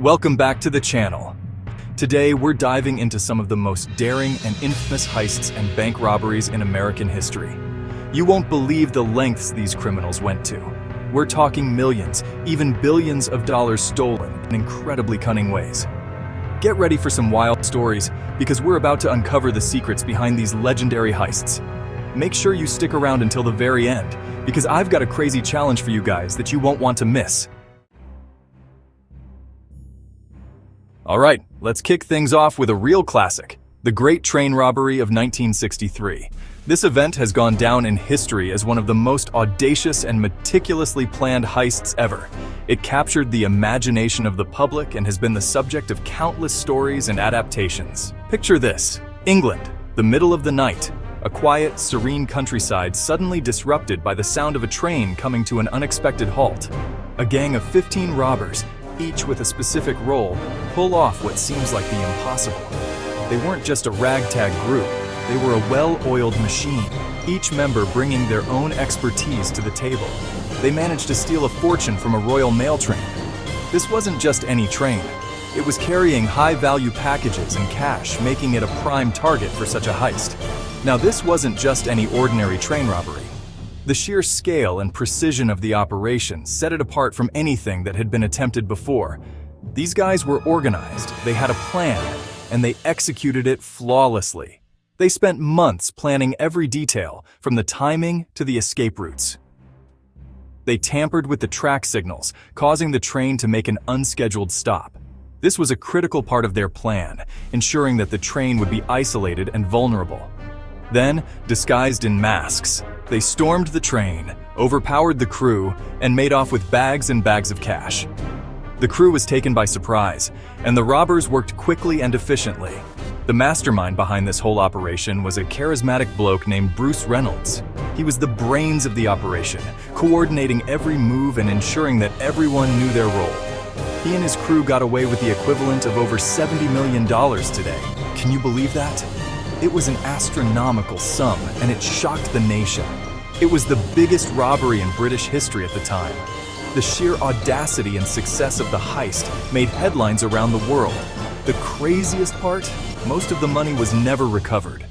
Welcome back to the channel. Today we're diving into some of the most daring and infamous heists and bank robberies in American history. You won't believe the lengths these criminals went to. We're talking millions, even billions of dollars stolen in incredibly cunning ways. Get ready for some wild stories because we're about to uncover the secrets behind these legendary heists. Make sure you stick around until the very end because I've got a crazy challenge for you guys that you won't want to miss. Alright, let's kick things off with a real classic, the Great Train Robbery of 1963. This event has gone down in history as one of the most audacious and meticulously planned heists ever. It captured the imagination of the public and has been the subject of countless stories and adaptations. Picture this: England, the middle of the night. A quiet, serene countryside suddenly disrupted by the sound of a train coming to an unexpected halt. A gang of 15 robbers, each with a specific role, pull off what seems like the impossible. They weren't just a ragtag group, they were a well-oiled machine, each member bringing their own expertise to the table. They managed to steal a fortune from a Royal Mail train. This wasn't just any train. It was carrying high-value packages and cash, making it a prime target for such a heist. Now, this wasn't just any ordinary train robbery. The sheer scale and precision of the operation set it apart from anything that had been attempted before. These guys were organized, they had a plan, and they executed it flawlessly. They spent months planning every detail, from the timing to the escape routes. They tampered with the track signals, causing the train to make an unscheduled stop. This was a critical part of their plan, ensuring that the train would be isolated and vulnerable. Then, disguised in masks, they stormed the train, overpowered the crew, and made off with bags and bags of cash. The crew was taken by surprise, and the robbers worked quickly and efficiently. The mastermind behind this whole operation was a charismatic bloke named Bruce Reynolds. He was the brains of the operation, coordinating every move and ensuring that everyone knew their role. He and his crew got away with the equivalent of over $70 million today. Can you believe that? It was an astronomical sum, and it shocked the nation. It was the biggest robbery in British history at the time. The sheer audacity and success of the heist made headlines around the world. The craziest part? Most of the money was never recovered.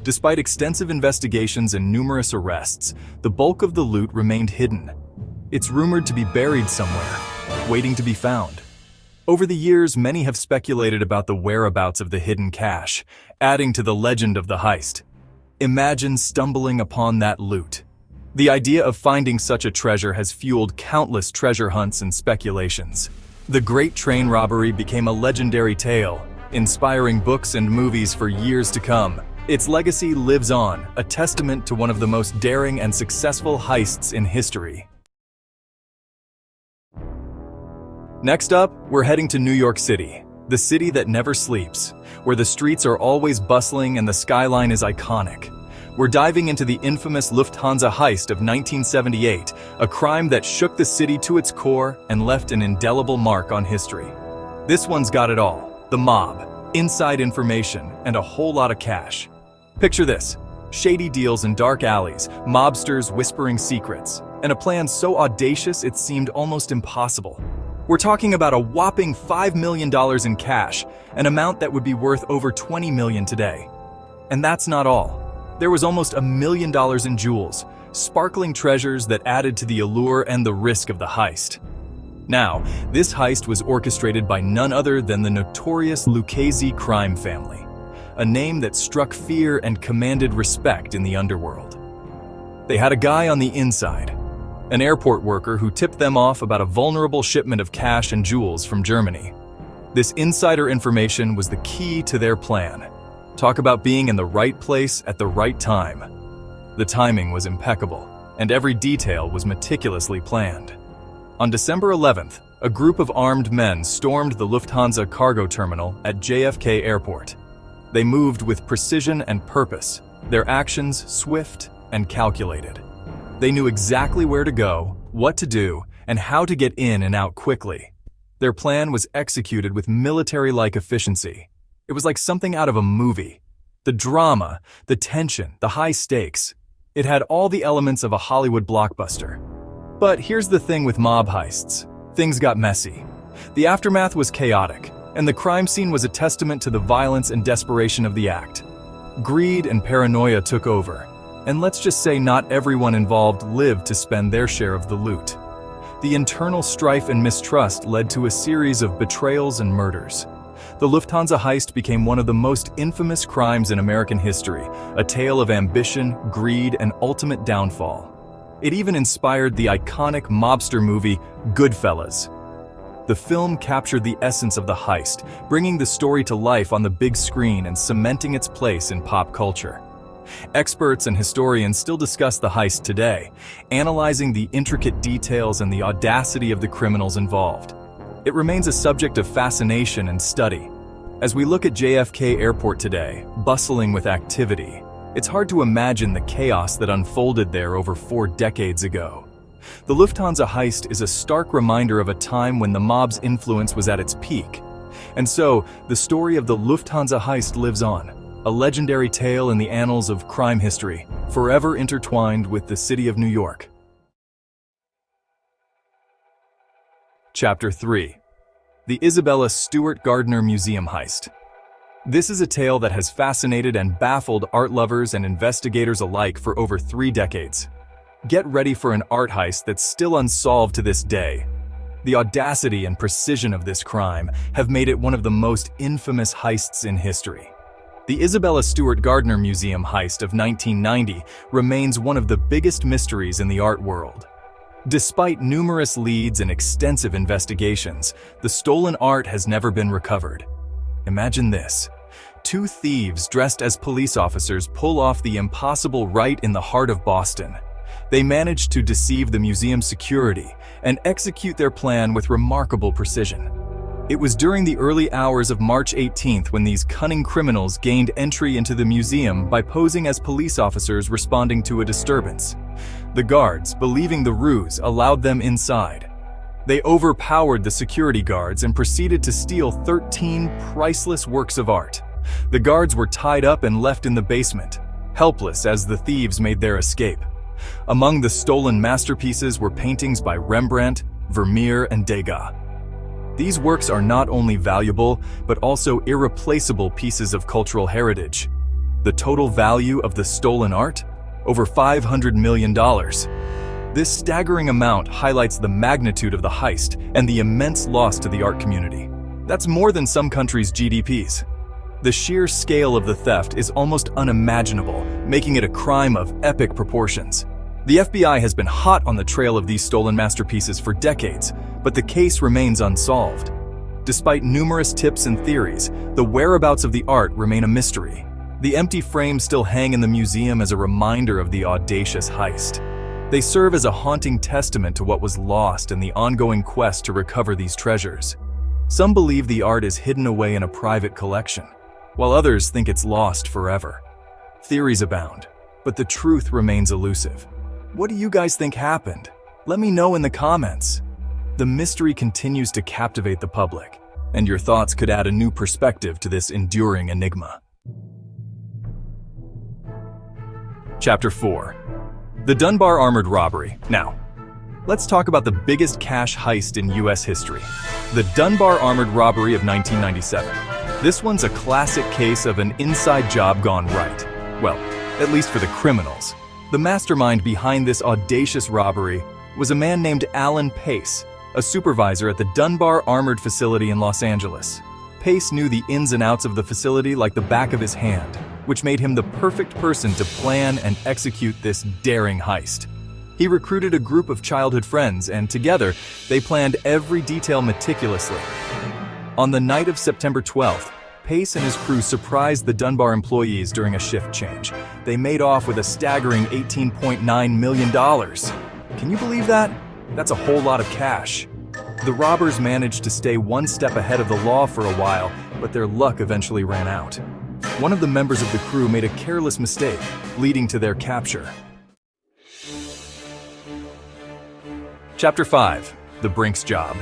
Despite extensive investigations and numerous arrests, the bulk of the loot remained hidden. It's rumored to be buried somewhere, waiting to be found. Over the years, many have speculated about the whereabouts of the hidden cash, adding to the legend of the heist. Imagine stumbling upon that loot. The idea of finding such a treasure has fueled countless treasure hunts and speculations. The Great Train Robbery became a legendary tale, inspiring books and movies for years to come. Its legacy lives on, a testament to one of the most daring and successful heists in history. Next up, we're heading to New York City, the city that never sleeps, where the streets are always bustling and the skyline is iconic. We're diving into the infamous Lufthansa heist of 1978, a crime that shook the city to its core and left an indelible mark on history. This one's got it all: the mob, inside information, and a whole lot of cash. Picture this: shady deals in dark alleys, mobsters whispering secrets, and a plan so audacious it seemed almost impossible. We're talking about a whopping $5 million in cash, an amount that would be worth over $20 million today. And that's not all. There was almost $1 million in jewels, sparkling treasures that added to the allure and the risk of the heist. Now, this heist was orchestrated by none other than the notorious Lucchese crime family, a name that struck fear and commanded respect in the underworld. They had a guy on the inside, an airport worker who tipped them off about a vulnerable shipment of cash and jewels from Germany. This insider information was the key to their plan. Talk about being in the right place at the right time. The timing was impeccable, and every detail was meticulously planned. On December 11th, a group of armed men stormed the Lufthansa cargo terminal at JFK Airport. They moved with precision and purpose, their actions swift and calculated. They knew exactly where to go, what to do, and how to get in and out quickly. Their plan was executed with military-like efficiency. It was like something out of a movie. The drama, the tension, the high stakes. It had all the elements of a Hollywood blockbuster. But here's the thing with mob heists. Things got messy. The aftermath was chaotic, and the crime scene was a testament to the violence and desperation of the act. Greed and paranoia took over, and let's just say not everyone involved lived to spend their share of the loot. The internal strife and mistrust led to a series of betrayals and murders. The Lufthansa heist became one of the most infamous crimes in American history, a tale of ambition, greed, and ultimate downfall. It even inspired the iconic mobster movie Goodfellas. The film captured the essence of the heist, bringing the story to life on the big screen and cementing its place in pop culture. Experts and historians still discuss the heist today, analyzing the intricate details and the audacity of the criminals involved. It remains a subject of fascination and study. As we look at JFK Airport today, bustling with activity, it's hard to imagine the chaos that unfolded there over 4 decades ago. The Lufthansa heist is a stark reminder of a time when the mob's influence was at its peak. And so, the story of the Lufthansa heist lives on, a legendary tale in the annals of crime history, forever intertwined with the city of New York. Chapter 3. The Isabella Stewart Gardner Museum Heist. This is a tale that has fascinated and baffled art lovers and investigators alike for over 3 decades. Get ready for an art heist that's still unsolved to this day. The audacity and precision of this crime have made it one of the most infamous heists in history. The Isabella Stewart Gardner Museum heist of 1990 remains one of the biggest mysteries in the art world. Despite numerous leads and extensive investigations, the stolen art has never been recovered. Imagine this. 2 thieves dressed as police officers pull off the impossible right in the heart of Boston. They manage to deceive the museum security and execute their plan with remarkable precision. It was during the early hours of March 18th when these cunning criminals gained entry into the museum by posing as police officers responding to a disturbance. The guards, believing the ruse, allowed them inside. They overpowered the security guards and proceeded to steal 13 priceless works of art. The guards were tied up and left in the basement, helpless as the thieves made their escape. Among the stolen masterpieces were paintings by Rembrandt, Vermeer, and Degas. These works are not only valuable, but also irreplaceable pieces of cultural heritage. The total value of the stolen art? Over $500 million. This staggering amount highlights the magnitude of the heist and the immense loss to the art community. That's more than some countries' GDPs. The sheer scale of the theft is almost unimaginable, making it a crime of epic proportions. The FBI has been hot on the trail of these stolen masterpieces for decades, but the case remains unsolved. Despite numerous tips and theories, the whereabouts of the art remain a mystery. The empty frames still hang in the museum as a reminder of the audacious heist. They serve as a haunting testament to what was lost in the ongoing quest to recover these treasures. Some believe the art is hidden away in a private collection, while others think it's lost forever. Theories abound, but the truth remains elusive. What do you guys think happened? Let me know in the comments. The mystery continues to captivate the public, and your thoughts could add a new perspective to this enduring enigma. Chapter 4. The Dunbar Armored Robbery. Now, let's talk about the biggest cash heist in US history. The Dunbar Armored Robbery of 1997. This one's a classic case of an inside job gone right. Well, at least for the criminals. The mastermind behind this audacious robbery was a man named Alan Pace, a supervisor at the Dunbar Armored Facility in Los Angeles. Pace knew the ins and outs of the facility like the back of his hand, which made him the perfect person to plan and execute this daring heist. He recruited a group of childhood friends, and together, they planned every detail meticulously. On the night of September 12th, Pace and his crew surprised the Dunbar employees during a shift change. They made off with a staggering $18.9 million. Can you believe that? That's a whole lot of cash. The robbers managed to stay one step ahead of the law for a while, but their luck eventually ran out. One of the members of the crew made a careless mistake, leading to their capture. Chapter 5. The Brinks Job.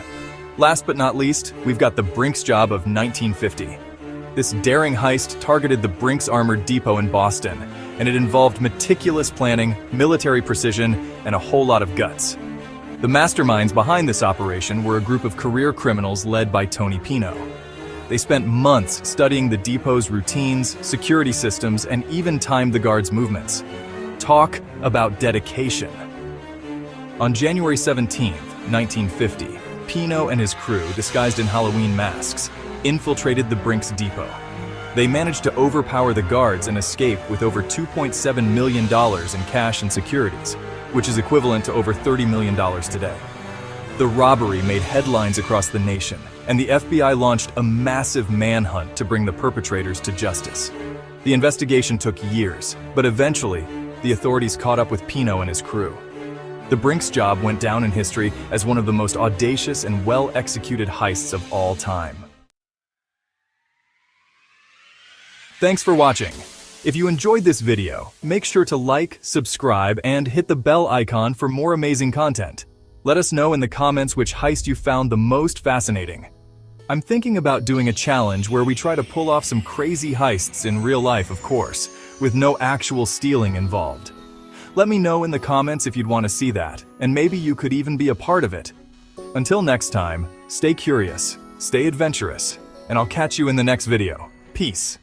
Last but not least, we've got the Brinks Job of 1950. This daring heist targeted the Brinks Armored Depot in Boston, and it involved meticulous planning, military precision, and a whole lot of guts. The masterminds behind this operation were a group of career criminals led by Tony Pino. They spent months studying the depot's routines, security systems, and even timed the guards' movements. Talk about dedication. On January 17, 1950, Pino and his crew, disguised in Halloween masks, infiltrated the Brinks depot. They managed to overpower the guards and escape with over $2.7 million in cash and securities, which is equivalent to over $30 million today. The robbery made headlines across the nation, and the FBI launched a massive manhunt to bring the perpetrators to justice. The investigation took years, but eventually, the authorities caught up with Pino and his crew. The Brinks job went down in history as one of the most audacious and well-executed heists of all time. Thanks for watching. If you enjoyed this video, make sure to like, subscribe, and hit the bell icon for more amazing content. Let us know in the comments which heist you found the most fascinating. I'm thinking about doing a challenge where we try to pull off some crazy heists in real life, of course, with no actual stealing involved. Let me know in the comments if you'd want to see that, and maybe you could even be a part of it. Until next time, stay curious, stay adventurous, and I'll catch you in the next video. Peace.